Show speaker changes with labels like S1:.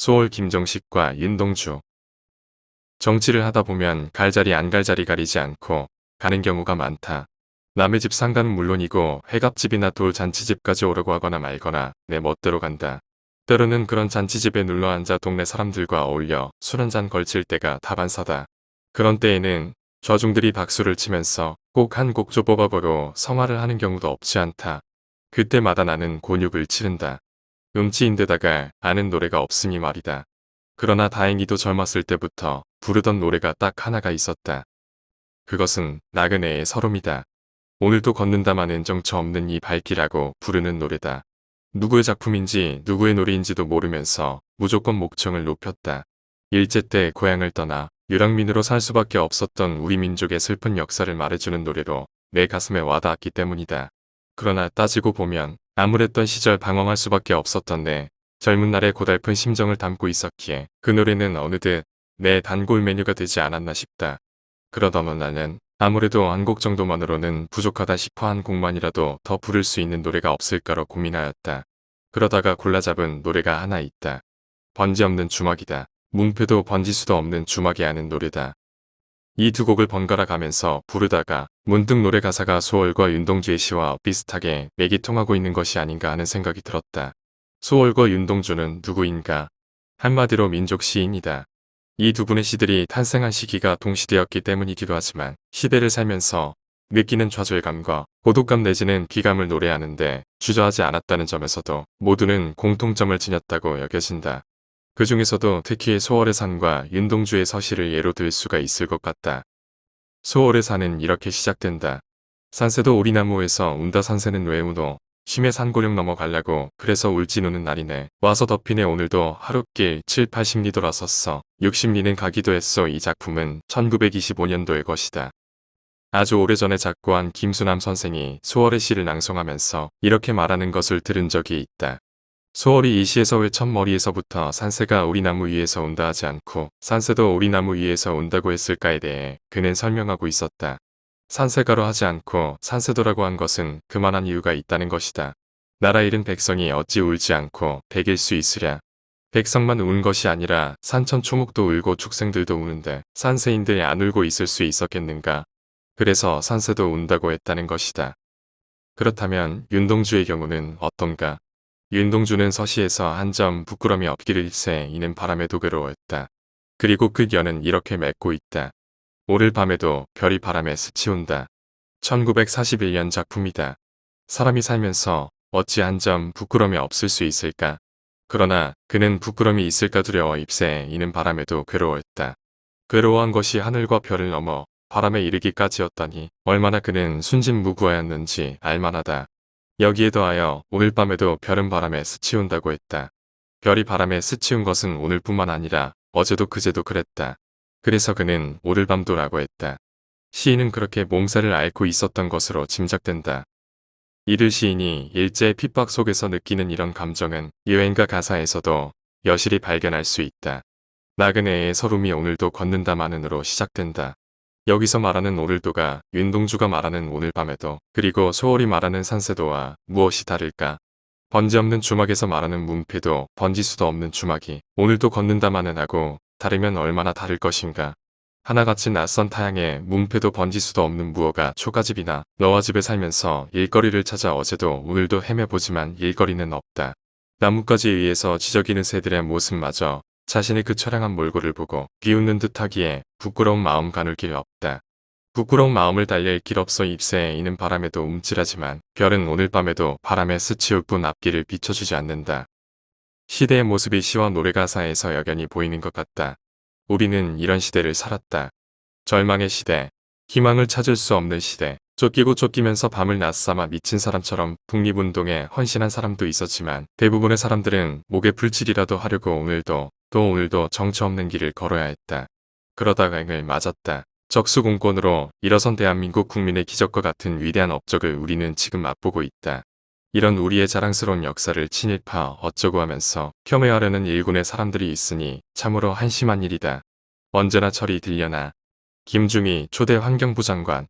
S1: 소월 김정식과 윤동주. 정치를 하다 보면 갈자리 안 갈자리 가리지 않고 가는 경우가 많다. 남의 집 상가는 물론이고 회갑집이나 돌잔치집까지 오라고 하거나 말거나 내 멋대로 간다. 때로는 그런 잔치집에 눌러앉아 동네 사람들과 어울려 술 한잔 걸칠 때가 다반사다. 그런 때에는 좌중들이 박수를 치면서 꼭 한 곡 조법업으로 성화를 하는 경우도 없지 않다. 그때마다 나는 곤욕을 치른다. 음치인데다가 아는 노래가 없으니 말이다. 그러나 다행히도 젊었을 때부터 부르던 노래가 딱 하나가 있었다. 그것은 나그네의 서름이다. 오늘도 걷는다마는 정처 없는 이 발길하고 부르는 노래다. 누구의 작품인지 누구의 노래인지도 모르면서 무조건 목청을 높였다. 일제 때 고향을 떠나 유랑민으로 살 수밖에 없었던 우리 민족의 슬픈 역사를 말해주는 노래로 내 가슴에 와닿았기 때문이다. 그러나 따지고 보면 암울했던 시절 방황할 수밖에 없었던 내 젊은 날의 고달픈 심정을 담고 있었기에 그 노래는 어느덧 내 단골 메뉴가 되지 않았나 싶다. 그러던 어느 날은 아무래도 한 곡 정도만으로는 부족하다 싶어 한 곡만이라도 더 부를 수 있는 노래가 없을까로 고민하였다. 그러다가 골라 잡은 노래가 하나 있다. 번지 없는 주막이다. 뭉패도 번지수도 없는 주막이 하는 노래다. 이 두 곡을 번갈아 가면서 부르다가 문득 노래 가사가 소월과 윤동주의 시와 비슷하게 맥이 통하고 있는 것이 아닌가 하는 생각이 들었다. 소월과 윤동주는 누구인가? 한마디로 민족 시인이다. 이 두 분의 시들이 탄생한 시기가 동시대였기 때문이기도 하지만 시대를 살면서 느끼는 좌절감과 고독감 내지는 비감을 노래하는데 주저하지 않았다는 점에서도 모두는 공통점을 지녔다고 여겨진다. 그 중에서도 특히 소월의 산과 윤동주의 서시를 예로 들 수가 있을 것 같다. 소월의 산은 이렇게 시작된다. 산새도 오리나무에서 운다 산새는 왜 우노. 심해 산고령 넘어가려고 그래서 울지 노는 날이네. 와서 덮이네 오늘도 하룻길 7, 80리 돌아섰어. 60리는 가기도 했어. 이 작품은 1925년도의 것이다. 아주 오래전에 작고한 김수남 선생이 소월의 시를 낭송하면서 이렇게 말하는 것을 들은 적이 있다. 소월이 이 시에서 왜 첫머리에서부터 산새가 오리나무 위에서 운다 하지 않고 산새도 오리나무 위에서 운다고 했을까에 대해 그는 설명하고 있었다. 산새가로 하지 않고 산새도라고 한 것은 그만한 이유가 있다는 것이다. 나라 잃은 백성이 어찌 울지 않고 백일 수 있으랴. 백성만 운 것이 아니라 산천초목도 울고 축생들도 우는데 산새인들 안 울고 있을 수 있었겠는가. 그래서 산새도 운다고 했다는 것이다. 그렇다면 윤동주의 경우는 어떤가? 윤동주는 서시에서 한 점 부끄럼이 없기를 일세 이는 바람에도 괴로웠다. 그리고 그 연은 이렇게 맺고 있다. 오늘 밤에도 별이 바람에 스치운다. 1941년 작품이다. 사람이 살면서 어찌 한 점 부끄럼이 없을 수 있을까? 그러나 그는 부끄럼이 있을까 두려워 입새 이는 바람에도 괴로워했다. 괴로워한 것이 하늘과 별을 넘어 바람에 이르기까지였다니 얼마나 그는 순진무구하였는지 알만하다. 여기에 더하여 오늘 밤에도 별은 바람에 스치운다고 했다. 별이 바람에 스치운 것은 오늘뿐만 아니라 어제도 그제도 그랬다. 그래서 그는 오늘 밤도라고 했다. 시인은 그렇게 몸살을 앓고 있었던 것으로 짐작된다. 이들 시인이 일제의 핍박 속에서 느끼는 이런 감정은 유행가 가사에서도 여실히 발견할 수 있다. 나그네의 서름이 오늘도 걷는다마는으로 시작된다. 여기서 말하는 오늘도가 윤동주가 말하는 오늘 밤에도 그리고 소월이 말하는 산새도와 무엇이 다를까? 번지 없는 주막에서 말하는 문패도 번지수도 없는 주막이 오늘도 걷는다마는 하고 다르면 얼마나 다를 것인가? 하나같이 낯선 타향에 문패도 번지수도 없는 무어가 초가집이나 너와 집에 살면서 일거리를 찾아 어제도 오늘도 헤매보지만 일거리는 없다. 나뭇가지에 의해서 지저귀는 새들의 모습마저 자신의 그 처량한 몰골을 보고 비웃는 듯하기에 부끄러운 마음 가눌 길 없다. 부끄러운 마음을 달랠 길 없어 입새에 이는 바람에도 움찔하지만 별은 오늘 밤에도 바람에 스치울 뿐 앞길을 비춰주지 않는다. 시대의 모습이 시와 노래 가사에서 여견히 보이는 것 같다. 우리는 이런 시대를 살았다. 절망의 시대, 희망을 찾을 수 없는 시대, 쫓기고 쫓기면서 밤을 낮삼아 미친 사람처럼 독립운동에 헌신한 사람도 있었지만 대부분의 사람들은 목에 불칠이라도 하려고 오늘도 또 오늘도 정처 없는 길을 걸어야 했다. 그러다가 행을 맞았다. 적수공권으로 일어선 대한민국 국민의 기적과 같은 위대한 업적을 우리는 지금 맛보고 있다. 이런 우리의 자랑스러운 역사를 친일파 어쩌고 하면서 폄훼하려는 일군의 사람들이 있으니 참으로 한심한 일이다. 언제나 철이 들려나. 김중희 초대 환경부 장관